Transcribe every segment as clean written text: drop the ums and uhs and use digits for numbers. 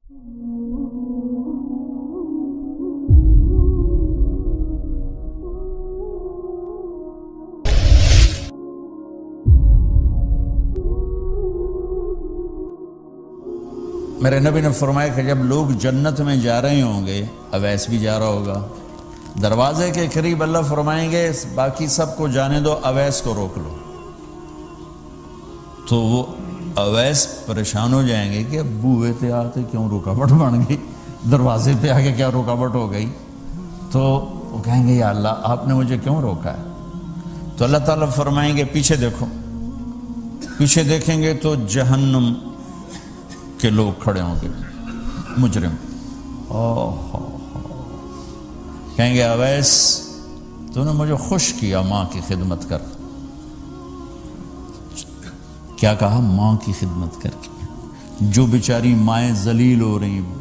میرے نبی نے فرمایا کہ جب لوگ جنت میں جا رہے ہوں گے، اویس بھی جا رہا ہوگا، دروازے کے قریب اللہ فرمائیں گے باقی سب کو جانے دو، اویس کو روک لو۔ تو وہ اویس پریشان ہو جائیں گے کہ اب بوئے تھے آتے کیوں رکاوٹ بن گئی، دروازے پہ آگے کیا رکاوٹ ہو گئی؟ تو وہ کہیں گے یا اللہ آپ نے مجھے کیوں روکا ہے؟ تو اللہ تعالیٰ فرمائیں گے پیچھے دیکھو، پیچھے دیکھیں گے تو جہنم کے لوگ کھڑے ہوں گے، مجرم۔ کہیں گے اویس تو نے مجھے خوش کیا ماں کی خدمت کر۔ کیا کہا؟ ماں کی خدمت کر کے۔ جو بیچاری مائیں ذلیل ہو رہی ہیں،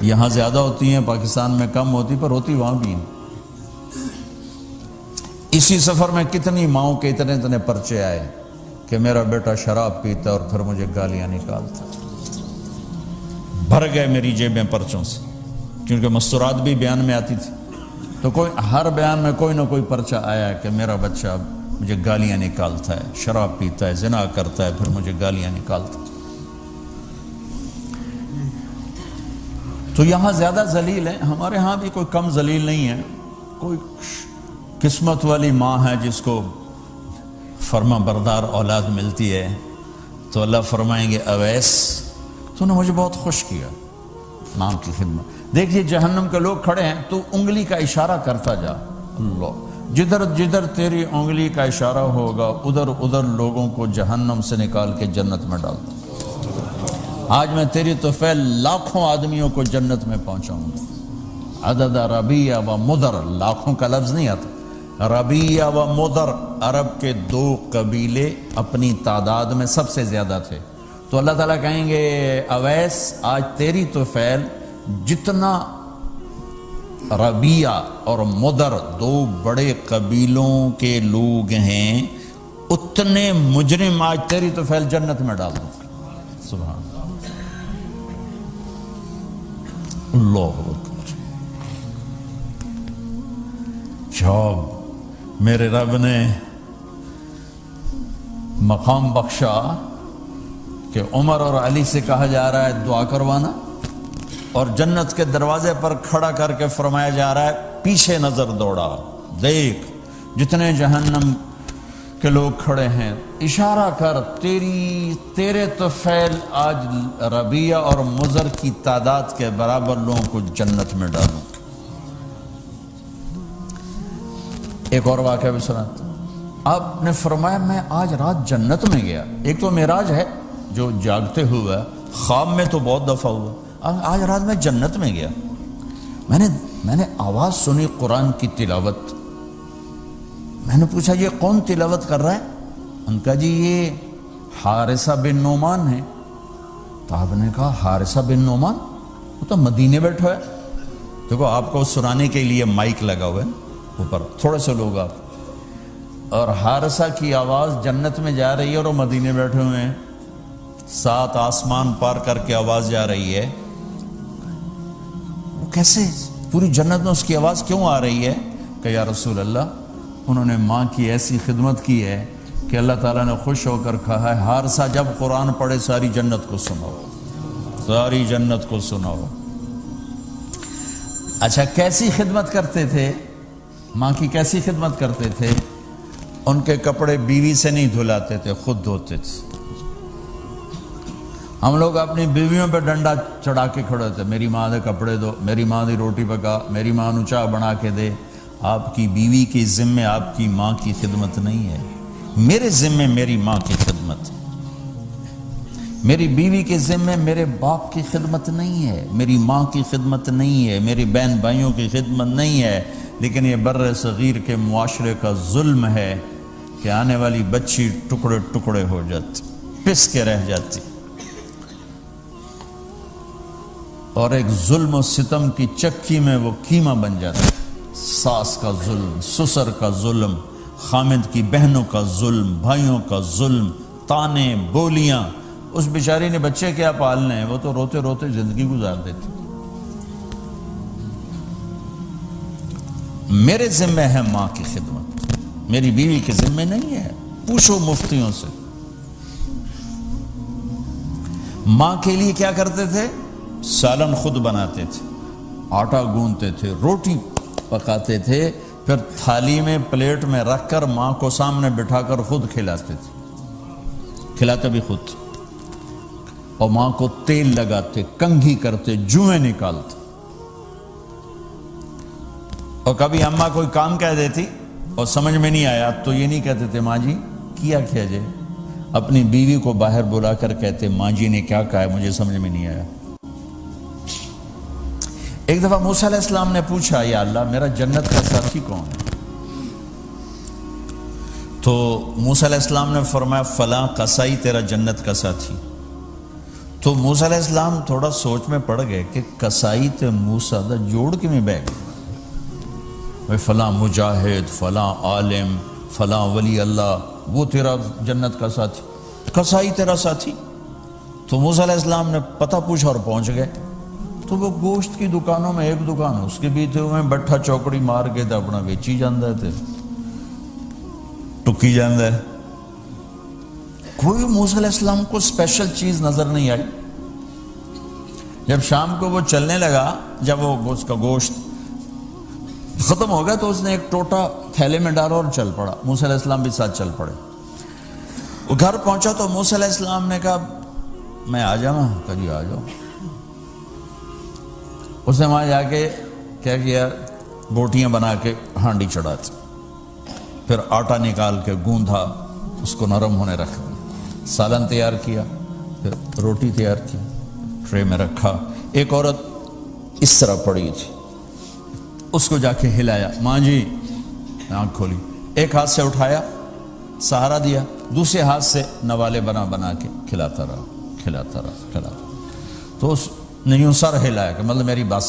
یہاں زیادہ ہوتی ہیں، پاکستان میں کم ہوتی، پر ہوتی وہاں بھی ہیں۔ اسی سفر میں کتنی ماؤں کے اتنے پرچے آئے کہ میرا بیٹا شراب پیتا اور پھر مجھے گالیاں نکالتا۔ بھر گئے میری جیبیں پرچوں سے، کیونکہ مستورات بھی بیان میں آتی تھی، تو ہر بیان میں کوئی نہ کوئی پرچہ آیا کہ میرا بچہ مجھے گالیاں نکالتا ہے، شراب پیتا ہے، زنا کرتا ہے، پھر مجھے گالیاں نکالتا ہے۔ تو یہاں زیادہ ذلیل ہیں، ہمارے ہاں بھی کوئی کم ذلیل نہیں ہے۔ کوئی قسمت والی ماں ہے جس کو فرما بردار اولاد ملتی ہے، تو اللہ فرمائیں گے اویس تو نے مجھے بہت خوش کیا ماں کی خدمت۔ دیکھیے جہنم کے لوگ کھڑے ہیں، تو انگلی کا اشارہ کرتا جا، اللہ جدھر جدھر تیری انگلی کا اشارہ ہوگا ادھر ادھر لوگوں کو جہنم سے نکال کے جنت میں ڈال دوں۔ آج میں تیری طفیل لاکھوں آدمیوں کو جنت میں پہنچاؤں گا۔ عدد ربیہ و مدر، لاکھوں کا لفظ نہیں آتا، ربیہ و مدر عرب کے دو قبیلے اپنی تعداد میں سب سے زیادہ تھے۔ تو اللہ تعالیٰ کہیں گے اویس آج تیری طفیل جتنا ربیہ اور مدر دو بڑے قبیلوں کے لوگ ہیں، اتنے مجرم آج تیری طفیل جنت میں ڈال دوں۔ سبحان اللہ اکبر۔ جب میرے رب نے مقام بخشا کہ عمر اور علی سے کہا جا رہا ہے دعا کروانا، اور جنت کے دروازے پر کھڑا کر کے فرمایا جا رہا ہے پیچھے نظر دوڑا، دیکھ جتنے جہنم کے لوگ کھڑے ہیں، اشارہ کر تیرے طفیل آج ربیہ اور مضر کی تعداد کے برابر لوگوں کو جنت میں ڈالوں۔ ایک اور واقعہ بھی سناتا ہوں۔ آپ نے فرمایا میں آج رات جنت میں گیا۔ ایک تو معراج ہے جو جاگتے ہوئے، خواب میں تو بہت دفعہ ہوا، آج رات میں جنت میں گیا۔ میں نے آواز سنی قرآن کی تلاوت۔ میں نے پوچھا یہ کون تلاوت کر رہا ہے؟ ان کا جی یہ حارثہ بن نعمان ہے۔ تو آپ نے کہا حارثہ بن نعمان؟ وہ تو مدینے بیٹھا ہے۔ دیکھو آپ کو سنانے کے لیے مائک لگا ہوا ہے اوپر، تھوڑے سے لوگ آپ، اور حارثہ کی آواز جنت میں جا رہی ہے اور وہ مدینے بیٹھے ہوئے ہیں، 7 آسمان پار کر کے آواز جا رہی ہے۔ وہ کیسے پوری جنت میں اس کی آواز کیوں آ رہی ہے؟ کہ یا رسول اللہ انہوں نے ماں کی ایسی خدمت کی ہے کہ اللہ تعالیٰ نے خوش ہو کر کہا ہے حارثہ جب قرآن پڑھے ساری جنت کو سناؤ، ساری جنت کو سناؤ۔ اچھا کیسی خدمت کرتے تھے؟ ماں کی کیسی خدمت کرتے تھے؟ ان کے کپڑے بیوی سے نہیں دھلاتے تھے، خود دھوتے تھے۔ ہم لوگ اپنی بیویوں پہ ڈنڈا چڑھا کے کھڑے تھے، میری ماں دے کپڑے دو، میری ماں دی روٹی پکا، میری ماں نو چاہ بنا کے دے۔ آپ کی بیوی کی ذمہ آپ کی ماں کی خدمت نہیں ہے، میرے ذمہ میری ماں کی خدمت ہے۔ میری بیوی کے ذمہ میرے باپ کی خدمت نہیں ہے، میری ماں کی خدمت نہیں ہے، میری بہن بھائیوں کی خدمت نہیں ہے۔ لیکن یہ بر صغیر کے معاشرے کا ظلم ہے کہ آنے والی بچی ٹکڑے ٹکڑے ہو جاتی، پس کے رہ جاتی، اور ایک ظلم و ستم کی چکی میں وہ قیمہ بن جاتا ہے۔ ساس کا ظلم، سسر کا ظلم، خامد کی بہنوں کا ظلم، بھائیوں کا ظلم، تانے بولیاں، اس بیچاری نے بچے کیا پالنے ہیں، وہ تو روتے روتے زندگی گزار دیتی۔ میرے ذمہ ہے ماں کی خدمت، میری بیوی کے ذمہ نہیں ہے۔ پوچھو مفتیوں سے، ماں کے لیے کیا کرتے تھے؟ سالن خود بناتے تھے، آٹا گوندتے تھے، روٹی پکاتے تھے، پھر تھالی میں پلیٹ میں رکھ کر ماں کو سامنے بٹھا کر خود کھلاتے تھے، کھلاتے بھی خود، اور ماں کو تیل لگاتے، کنگھی کرتے، جوئیں نکالتے۔ اور کبھی اماں کوئی کام کہہ دیتی اور سمجھ میں نہیں آیا تو یہ نہیں کہتے تھے ماں جی کیا جائے، اپنی بیوی کو باہر بلا کر کہتے ماں جی نے کیا کہا ہے مجھے سمجھ میں نہیں آیا۔ ایک دفعہ موسیٰ علیہ السلام نے پوچھا یا اللہ میرا جنت کا ساتھی کون ہے؟ تو موسیٰ علیہ السلام نے فرمایا فلاں قصائی تیرا جنت کا ساتھی۔ تو موسیٰ علیہ السلام تھوڑا سوچ میں پڑ گئے کہ قصائی تے موسیٰ دا جوڑ کے میں بہ گئے، فلاں مجاہد، فلاں عالم، فلاں ولی اللہ، وہ تیرا جنت کا ساتھی، قصائی تیرا ساتھی۔ تو موسیٰ علیہ السلام نے پتہ پوچھا اور پہنچ گئے۔ تو وہ گوشت کی دکانوں میں ایک دکان اس کے بھی تھے، وہ بٹھا چوکڑی مار کے تھا اپنا بیچی جاندہ تھے، ٹکی جاندہ ہے۔ کوئی موسیٰ علیہ السلام کو اسپیشل چیز نظر نہیں آئی۔ جب شام کو وہ چلنے لگا، جب وہ اس کا گوشت ختم ہو گیا تو اس نے ایک ٹوٹا تھیلے میں ڈالا اور چل پڑا، موسیٰ علیہ السلام بھی ساتھ چل پڑے۔ وہ گھر پہنچا تو موسیٰ علیہ السلام نے کہا میں آ جاؤں؟ کہا جی آ جاؤ۔ اس نے وہاں جا کے کیا کیا، بوٹیاں بنا کے ہانڈی چڑھاتی، پھر آٹا نکال کے گوندھا، اس کو نرم ہونے رکھ دیا، سالن تیار کیا، پھر روٹی تیار کی، ٹرے میں رکھا۔ ایک عورت اس طرح پڑی تھی، اس کو جا کے ہلایا، ماں جی، آنکھ کھولی، ایک ہاتھ سے اٹھایا، سہارا دیا، دوسرے ہاتھ سے نوالے بنا بنا کے کھلاتا رہا، کھلاتا رہا، کھلاتا رہا۔ تو اس نے یوں سر ہلایا کہ مطلب میری بس۔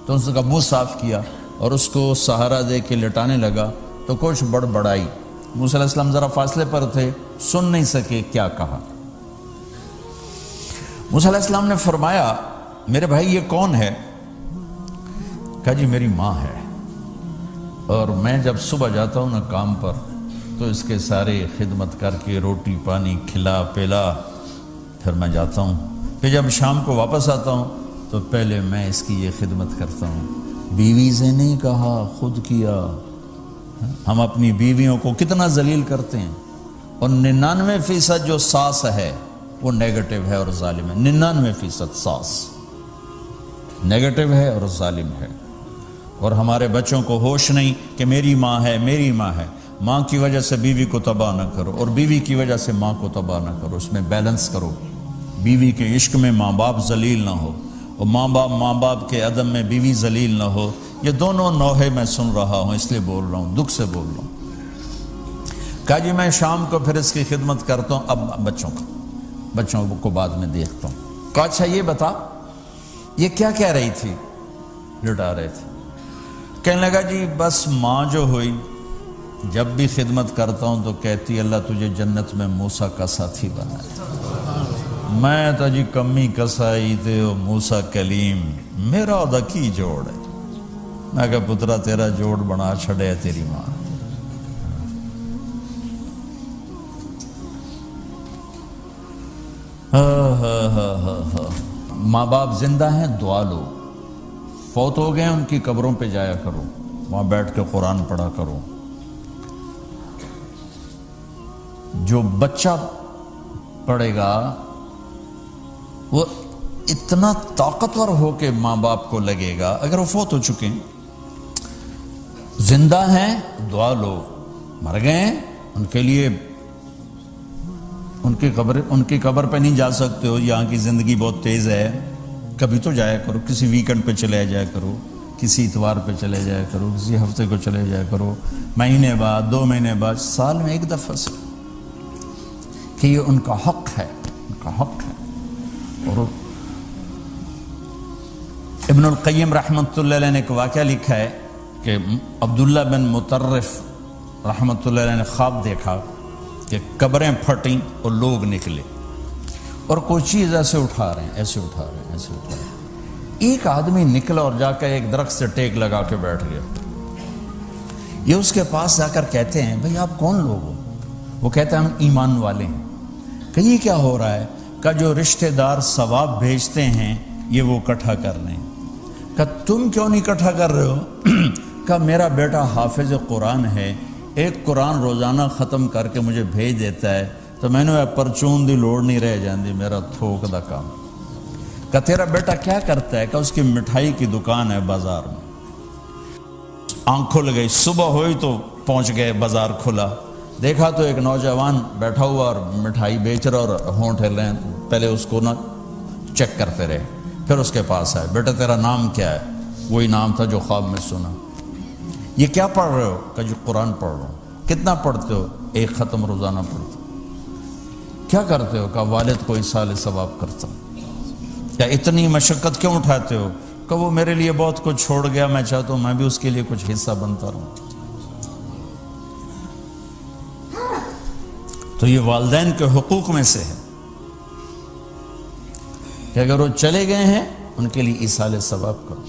تو اس کا منہ صاف کیا اور اس کو سہارا دے کے لٹانے لگا تو کچھ بڑبڑائی۔ موسیٰ علیہ السلام ذرا فاصلے پر تھے، سن نہیں سکے کیا کہا۔ موسیٰ علیہ السلام نے فرمایا میرے بھائی یہ کون ہے؟ کہا جی میری ماں ہے، اور میں جب صبح جاتا ہوں نا کام پر تو اس کے سارے خدمت کر کے روٹی پانی کھلا پلا پھر میں جاتا ہوں، پھر جب شام کو واپس آتا ہوں تو پہلے میں اس کی یہ خدمت کرتا ہوں۔ بیوی سے نہیں کہا، خود کیا۔ ہم اپنی بیویوں کو کتنا ذلیل کرتے ہیں، اور 99% جو ساس ہے وہ نیگیٹو ہے اور ظالم ہے۔ 99% ساس نیگیٹو ہے اور ظالم ہے، اور ہمارے بچوں کو ہوش نہیں کہ میری ماں ہے، میری ماں ہے۔ ماں کی وجہ سے بیوی کو تباہ نہ کرو، اور بیوی کی وجہ سے ماں کو تباہ نہ کرو، اس میں بیلنس کرو۔ بیوی کے عشق میں ماں باپ ذلیل نہ ہو، اور ماں باپ کے عدم میں بیوی ذلیل نہ ہو۔ یہ دونوں نوحے میں سن رہا ہوں، اس لیے بول رہا ہوں، دکھ سے بول رہا ہوں۔ کہا جی میں شام کو پھر اس کی خدمت کرتا ہوں، اب بچوں کو بعد میں دیکھتا ہوں۔ کہا اچھا یہ بتا یہ کیا کہہ رہی تھی؟ لٹا رہے تھے۔ کہنے لگا جی بس ماں جو ہوئی جب بھی خدمت کرتا ہوں تو کہتی اللہ تجھے جنت میں موسیٰ کا ساتھی بنائے۔ میں تو جی کمی کسائی تے موسیٰ کلیم، میرا دا کی جوڑ ہے۔ میں کہا پترا تیرا جوڑ بنا چھڑے تیری ماں۔ ماں باپ زندہ ہیں دعا لو، فوت ہو گئے ان کی قبروں پہ جایا کرو، وہاں بیٹھ کے قرآن پڑھا کرو۔ جو بچہ پڑھے گا وہ اتنا طاقتور ہو کے ماں باپ کو لگے گا، اگر وہ فوت ہو چکے ہیں، زندہ ہیں دعا لو، مر گئے ہیں ان کے لیے ان کی قبر پہ نہیں جا سکتے ہو، یہاں کی زندگی بہت تیز ہے، کبھی تو جایا کرو، کسی ویکنڈ پہ چلے جایا کرو، کسی اتوار پہ چلے جایا کرو، کسی ہفتے کو چلے جایا کرو، مہینے بعد 2 مہینے بعد، سال میں ایک دفعہ سے، کہ یہ ان کا حق ہے، ان کا حق ہے۔ اور ابن القیم رحمۃ اللہ علیہ نے ایک واقعہ لکھا ہے کہ عبداللہ بن مطرف رحمۃ اللہ علیہ نے خواب دیکھا کہ قبریں پھٹیں اور لوگ نکلے، اور کوئی چیز ایسے اٹھا رہے ہیں، ایسے اٹھا رہے ہیں، ایسے اٹھا رہے ہیں۔ ایک آدمی نکلا اور جا کر ایک درخت سے ٹیک لگا کے بیٹھ گیا۔ یہ اس کے پاس جا کر کہتے ہیں بھئی آپ کون لوگ ہو؟ وہ کہتے ہیں ہم ایمان والے ہیں۔ کہ یہ کیا ہو رہا ہے؟ کہ جو رشتہ دار ثواب بھیجتے ہیں یہ وہ اکٹھا کر رہے ہیں۔ کہ تم کیوں نہیں اکٹھا کر رہے ہو؟ کہ میرا بیٹا حافظ قرآن ہے، ایک قرآن روزانہ ختم کر کے مجھے بھیج دیتا ہے، تو میں نے پرچون دی لوڑ نہیں رہ جاندی، میرا تھوک دا کام۔ کہ تیرا بیٹا کیا کرتا ہے؟ کہ اس کی مٹھائی کی دکان ہے بازار میں۔ آنکھ کھل گئی، صبح ہوئی تو پہنچ گئے، بازار کھلا، دیکھا تو ایک نوجوان بیٹھا ہوا اور مٹھائی بیچ رہا اور ہونٹ ہل رہے ہیں۔ پہلے اس کو نہ چیک کرتے رہے، پھر اس کے پاس آئے، بیٹا تیرا نام کیا ہے؟ وہی نام تھا جو خواب میں سنا۔ یہ کیا پڑھ رہے ہو؟ کہ جو قرآن پڑھ رہا ہوں۔ کتنا پڑھتے ہو؟ ایک ختم روزانہ پڑھتے ہو۔ کیا کرتے ہو؟ کہ والد کو ایصال ثواب کرتا ہوں۔ کیا اتنی مشقت کیوں اٹھاتے ہو؟ کہ وہ میرے لیے بہت کچھ چھوڑ گیا، میں چاہتا ہوں میں بھی اس کے لیے کچھ حصہ بنتا رہوں۔ تو یہ والدین کے حقوق میں سے ہے کہ اگر وہ چلے گئے ہیں ان کے لیے ایصال ثواب کرو۔